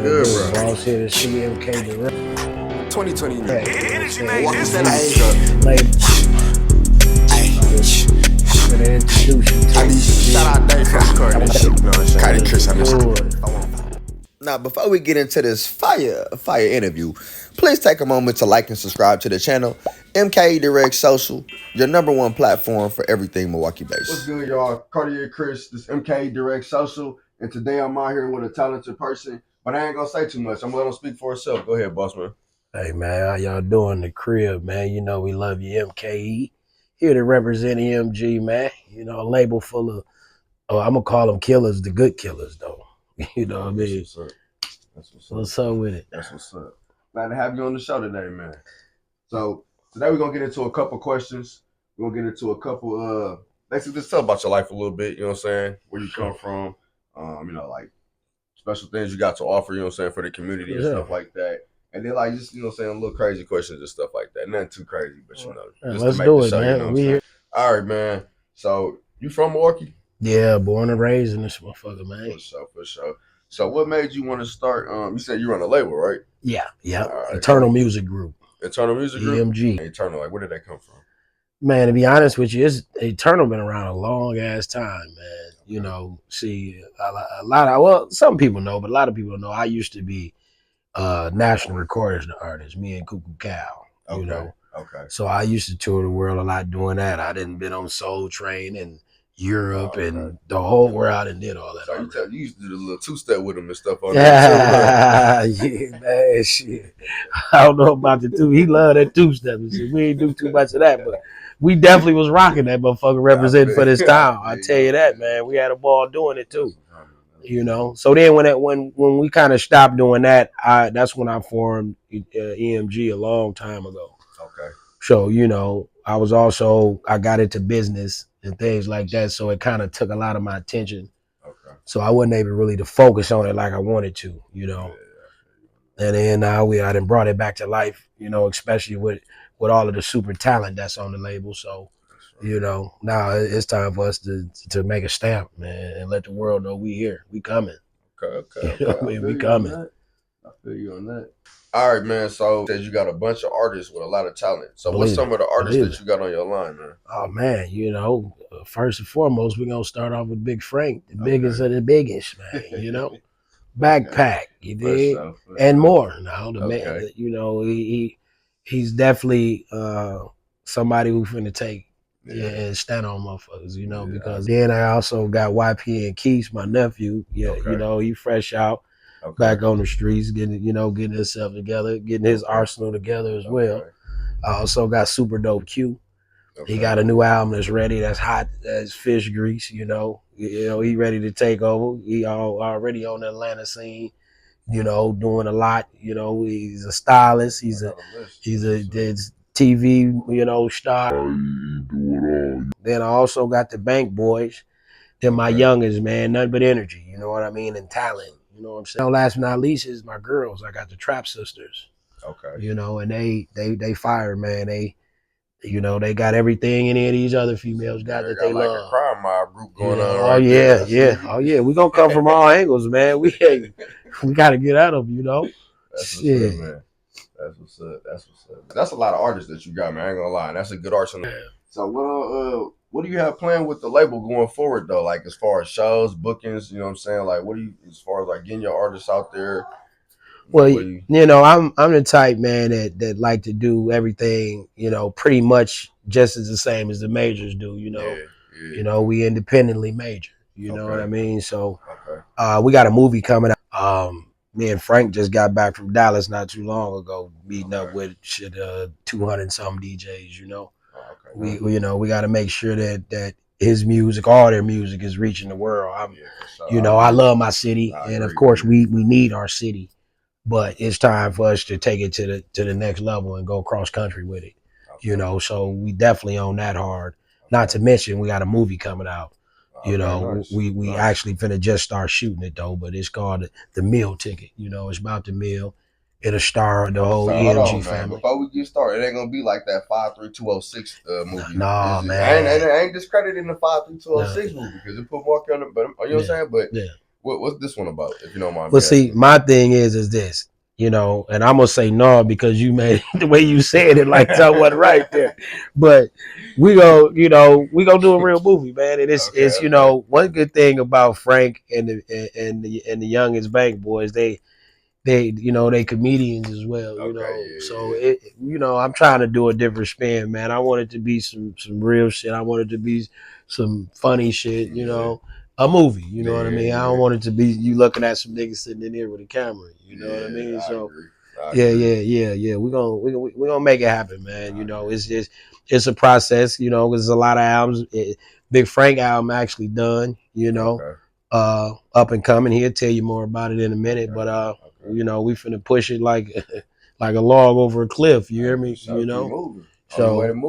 good, bro? Boss here to see Mke Direct. 2020. Hey, Energy man, man, this that label. Gonna introduce you to I be shout out Dave from recording this shit. You know what I'm saying? CartierChris, I miss. Now, before we get into this fire interview, please take a moment to like and subscribe to the channel, Mke Direct Social, your #1 platform for everything Milwaukee based. What's good, y'all? CartierChris, this Mke Direct Social, and today I'm out here with a talented person, but I ain't gonna say too much. I'm gonna let him speak for himself. Go ahead, boss man. Hey man, how y'all doing? The crib, man. You know we love you, MKE. Here to represent EMG, man. You know, a label full of, I'm gonna call them killers, the good killers, though. You know what I mean? What's up with it? That's what's up. Glad to have you on the show today, man. So today we're gonna get into a couple questions. We're gonna get into a couple basically just tell about your life a little bit, you know what I'm saying? Where you come from, you know, like special things you got to offer, you know what I'm saying, for the community and stuff like that. And then like just, you know what I'm saying, little crazy questions and stuff like that. Nothing too crazy, but you know, just let's to make do the it, show, man. you know what I'm saying? All right, man. So you from Milwaukee? Yeah, born and raised in this motherfucker, man. For sure. So what made you want to start? You said you run a label, right? Yeah. Right, Eternal Music Group. Eternal Music Group? EMG. Eternal, like where did that come from? Man, to be honest with you, Eternal been around a long ass time, man. You know, see, a lot of, well, some people know, but a lot of people don't know. I used to be national recorders artist, me and Cuckoo Cow, you know. Okay. So I used to tour the world a lot doing that. I didn't been on Soul Train and Europe and the whole world. I didn't did all that. So you used to do the little two-step with him and stuff on that. Yeah, man, shit. I don't know about the two. He loved that two-step. We ain't do too much of that, but we definitely was rocking that motherfucker representing for this town. I tell you that, man. We had a ball doing it too. You know. So then when we kind of stopped doing that, that's when I formed EMG a long time ago. Okay. So, you know, I got into business and things like that. So it kind of took a lot of my attention. Okay. So I wasn't able really to focus on it like I wanted to, you know. Yeah. And then now I done brought it back to life, you know, especially with all of the super talent that's on the label. So, you know, now it's time for us to make a stamp, man, and let the world know we here. We coming. Okay. You know what I mean? We coming. I feel you on that. All right, man. So says you got a bunch of artists with a lot of talent. So what's some of the artists that you got on your line, man? Oh man, you know, first and foremost, we're gonna start off with Big Frank, the biggest of the biggest, man. You know, Backpack, you did, and more. Now the man, you know, he's definitely somebody who's finna take and stand on motherfuckers, you know. Because then I also got YPN Kes, my nephew. Yeah, you know, he fresh out. Back on the streets, getting himself together, getting his arsenal together as well. I also got Super Dope Q. He got a new album that's ready, that's hot as fish grease, you know. He ready to take over. He already on the Atlanta scene, you know, doing a lot. You know, he's a stylist. He's a TV, you know, star. Then I also got the Bank Boys. They're my youngest, man. Nothing but energy, you know what I mean, and talent. You know what I'm saying? Last but not least is my girls. I got the Trap Sisters. Okay. You know, and they fire, man. They, you know, they got everything any of these other females got that they love. Like a crime mob group going on. Oh yeah, yeah. Oh yeah. We gonna come from all angles, man. We gotta get at them, you know. That's what's up, man. That's what's up. That's a lot of artists that you got, man. I ain't gonna lie. That's a good arsenal. So what do you have planned with the label going forward though? Like as far as shows, bookings, you know what I'm saying? Like what do you, as far as like getting your artists out there? Well, you know, I'm the type, man, that like to do everything, you know, pretty much just as the same as the majors do, you know. You know, we independently major, you know what I mean? So we got a movie coming out. Me and Frank just got back from Dallas not too long ago, meeting up with 200 some DJs, you know. We got to make sure that his music, all their music, is reaching the world. You know, I love my city, and of course we need our city, but it's time for us to take it to the next level and go cross country with it. You know, so we definitely on that hard. Not to mention we got a movie coming out. You know, we actually finna just start shooting it though, but it's called the Meal Ticket. You know, it's about the meal. It'll star the whole EMG family. Before we get started, it ain't gonna be like that 53206 movie. Nah, man. I ain't discrediting the 53206 movie because it put Mark on the, but you know what I'm saying? But What's this one about? If you don't mind. Well, see, my thing is this, you know, and I'm gonna say no because you made the way you said it like somewhat right there. But we go do a real movie, man. And it's you know, one good thing about Frank and the youngest Bank boys, they you know, they comedians as well, you know. So it, you know, I'm trying to do a different spin, man. I want it to be some real shit. I want it to be some funny shit, you know. A movie, you know what I mean? I don't want it to be you looking at some niggas sitting in here with a camera, you know what I mean? So yeah. We're gonna make it happen, man. You know, it's a process, you know, because there's a lot of albums. Big Frank album actually done, you know. Up and coming. He'll tell you more about it in a minute, but you know, we finna push it like like a log over a cliff. You hear me? You know, so and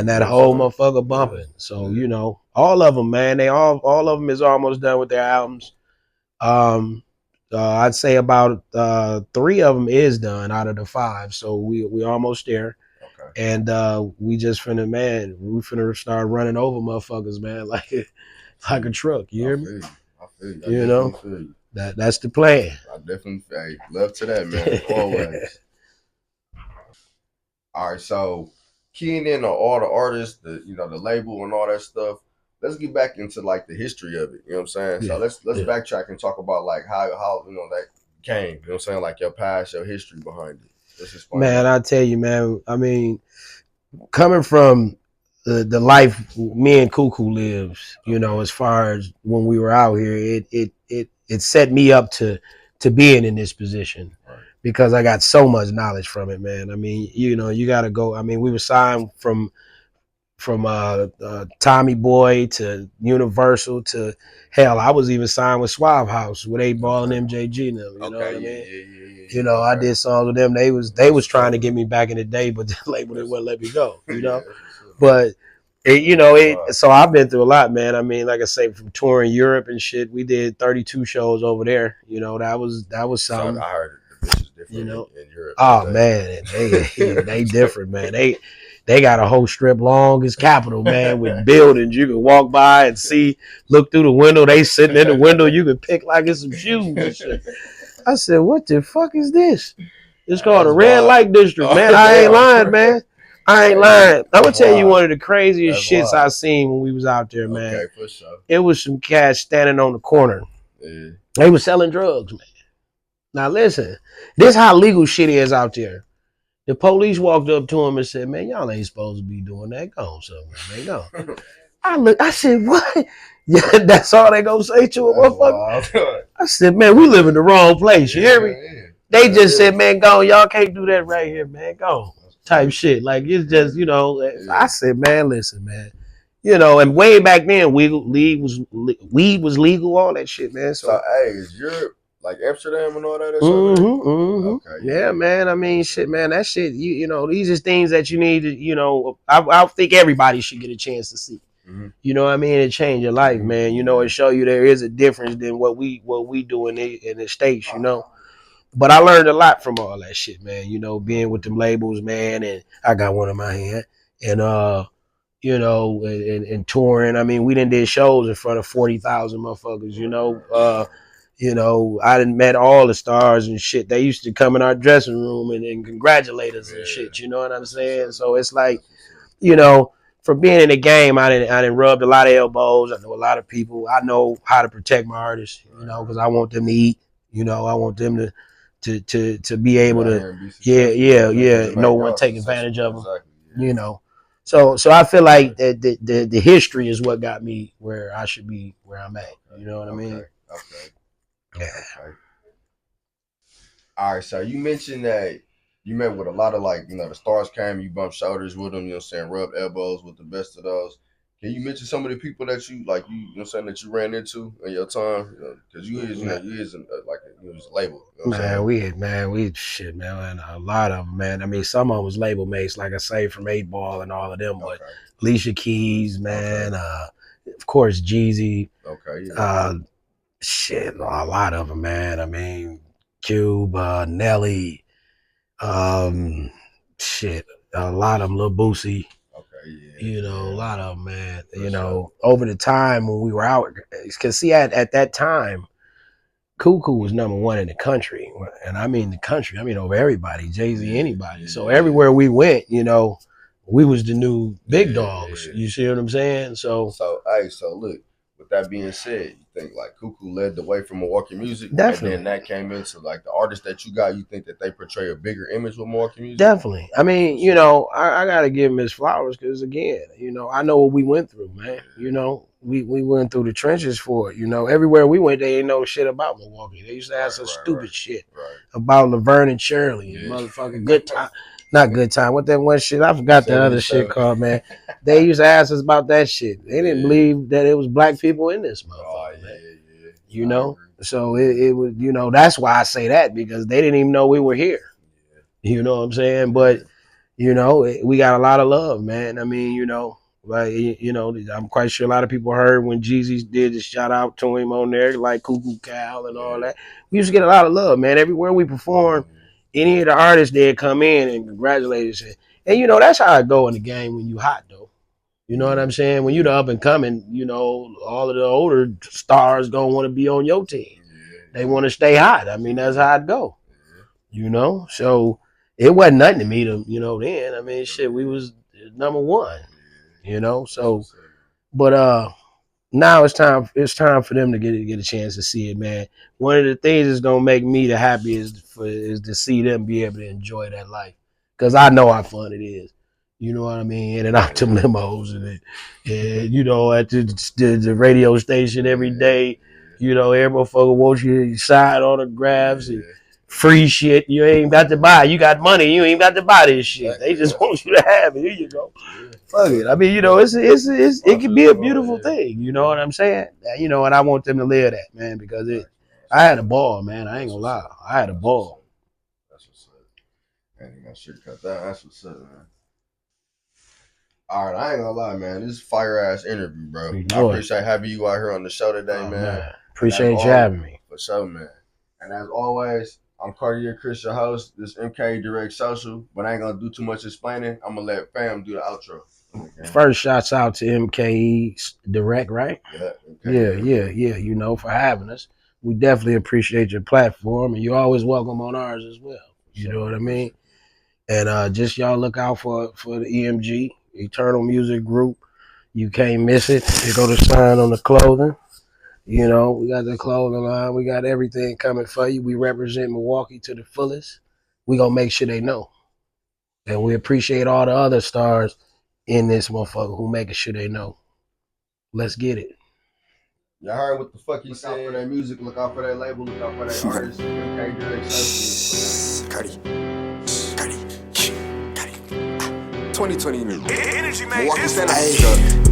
that whole motherfucker bumping. So you know, all of them, man. All of them is almost done with their albums. I'd say about 3 of them is done out of the 5. So we almost there. And we just finna start running over motherfuckers, man, like a truck. You hear me? I feel you. You know, that's the plan. I definitely love to that, man. Always. All right, so keying in on all the artists, the label and all that stuff. Let's get back into like the history of it. You know what I'm saying? So let's backtrack and talk about like how that came. You know what I'm saying? Like your past, your history behind it. Let's explain. Man, I tell you, man. I mean, coming from the life me and Cuckoo lives, you know, as far as when we were out here, it set me up to being in this position because I got so much knowledge from it, man. I mean, you know, you got to go. I mean, we were signed from Tommy Boy to Universal to hell. I was even signed with Suave House with 8 Ball and MJG now. You know what I mean? You know, I did songs with them. They was trying to get me back in the day, but the label they wouldn't let me go. You know, but so I've been through a lot, man. I mean, like I say, from touring Europe and shit, we did 32 shows over there. You know, that was something. So I heard the bitches different, you know, in Europe. Oh man, they different, man. They got a whole strip long as Capitol, man, with buildings you can walk by and see, look through the window. They sitting in the window, you can pick like it's some shoes and shit. I said, what the fuck is this? It's called a red light district, man. I ain't lying, man. I ain't lying. I'm gonna tell you one of the craziest shits I seen when we was out there, man. Okay, for sure. It was some cats standing on the corner. Yeah. They was selling drugs, man. Now listen, this how legal shit is out there. The police walked up to him and said, man, y'all ain't supposed to be doing that. Go on somewhere, man. Go. I said, what? Yeah, that's all they gonna say to a motherfucker? I said, man, we live in the wrong place. You hear me? Yeah. They just said, man, go on. Y'all can't do that right here, man. Go on. Type shit. Like, it's just, you know, I said, man, listen, man. You know, and way back then, weed was legal, all that shit, man. So hey, is Europe like Amsterdam and all that? Okay. Yeah, man. I mean, shit, man. That shit, you know, these are things that you need to, you know, I think everybody should get a chance to see. You know what I mean? It change your life, man. You know, it show you there is a difference than what we do in the States, you know. But I learned a lot from all that shit, man. You know, being with them labels, man, and I got one in my hand. And you know, and touring. I mean, we did shows in front of 40,000 motherfuckers, you know. You know, I done met all the stars and shit. They used to come in our dressing room and congratulate us and shit. You know what I'm saying? So it's like, you know, from being in the game, I didn't rubbed a lot of elbows. I know a lot of people. I know how to protect my artists, you know, because I want them to eat. You know, I want them to be able to, no one take advantage of them. You know, so I feel like the history is what got me where I should be, where I'm at. You know what I mean? Okay. Yeah. Okay. All right. So you mentioned that you met with a lot of, like, you know, the stars came, you bumped shoulders with them, you know what I'm saying, rubbed elbows with the best of those. Can you mention some of the people that you, like, you know what I'm saying, that you ran into in your time? Because you is a label. You know shit, man, a lot of them, man. I mean, some of them was label mates, like I say, from 8 Ball and all of them, but Alicia Keys, man, of course, Jeezy. Shit, a lot of them, man. I mean, Cube, Nelly, shit, a lot of them, Lil Boosie. You know, a lot of them, man. You know, over the time when we were out, because see, at that time, Cuckoo was #1 in the country, and I mean the country. I mean over everybody, Jay-Z, anybody. So everywhere we went, you know, we was the new big dogs. You see what I'm saying? So look. With that being said, you think like Cuckoo led the way for Milwaukee music, definitely, and then that came into like the artists that you got. You think that they portray a bigger image with Milwaukee music? Definitely. I mean, you know, I gotta give him his flowers because again, you know, I know what we went through, man. You know, we went through the trenches for it. You know, everywhere we went, they ain't know shit about Milwaukee. They used to ask us stupid shit about Laverne and Shirley and motherfucking Good Time. Not Good Time. What that one shit? I forgot the other shit called, man. They used to ask us about that shit. They didn't believe that it was black people in this motherfucker, man. You know? So it was, you know, that's why I say that, because they didn't even know we were here. You know what I'm saying? But, you know, we got a lot of love, man. I mean, you know, like, you know, I'm quite sure a lot of people heard when Jeezy did the shout out to him on there, like Cuckoo Cal and all that. We used to get a lot of love, man. Everywhere we performed, any of the artists, they'd come in and congratulate us. And, you know, that's how it go in the game when you hot, though. You know what I'm saying? When you the up and coming, you know, all of the older stars gonna want to be on your team. They want to stay hot. I mean, that's how it go. You know? So it wasn't nothing to me to, you know, then. I mean, shit, we was #1. You know? So but now it's time for them to get a chance to see it, man. One of the things that's gonna make me the happiest is to see them be able to enjoy that life. Cause I know how fun it is. You know what I mean? In and out them limos and you know, at the radio station every day. You know, every motherfucker wants you to sign autographs and free shit. You ain't got to buy. You got money. You ain't got to buy this shit. They just want you to have it. Here you go. Fuck it. I mean, you know, it can be a beautiful thing. You know what I'm saying? You know, and I want them to live that, man, because I had a ball, man. I ain't gonna lie. I had a ball. That's what's up. I ain't got shit cut that. That's what's up, man. All right, I ain't gonna lie, man. This is fire ass interview, bro. I appreciate having you out here on the show today, man. Appreciate you having me. For sure, man. And as always, I'm CartierChris, your host. This Mke Direct Social, but I ain't gonna do too much explaining. I'm gonna let fam do the outro. Okay. First, shouts out to Mke Direct, right? Yeah. You know, for having us. We definitely appreciate your platform, and you're always welcome on ours as well. You know what I mean? And just y'all look out for the EMG, Eternal Music Group. You can't miss it. You go to sign on the clothing. You know, we got the clothing line. We got everything coming for you. We represent Milwaukee to the fullest. We gonna make sure they know. And we appreciate all the other stars in this motherfucker who making sure they know. Let's get it. Y'all heard what the fuck he said? Look out for that music, look out for that label, look out for that artist. Mke Direct Social. Cardi. 2020 new. Energy Milwaukee stand up.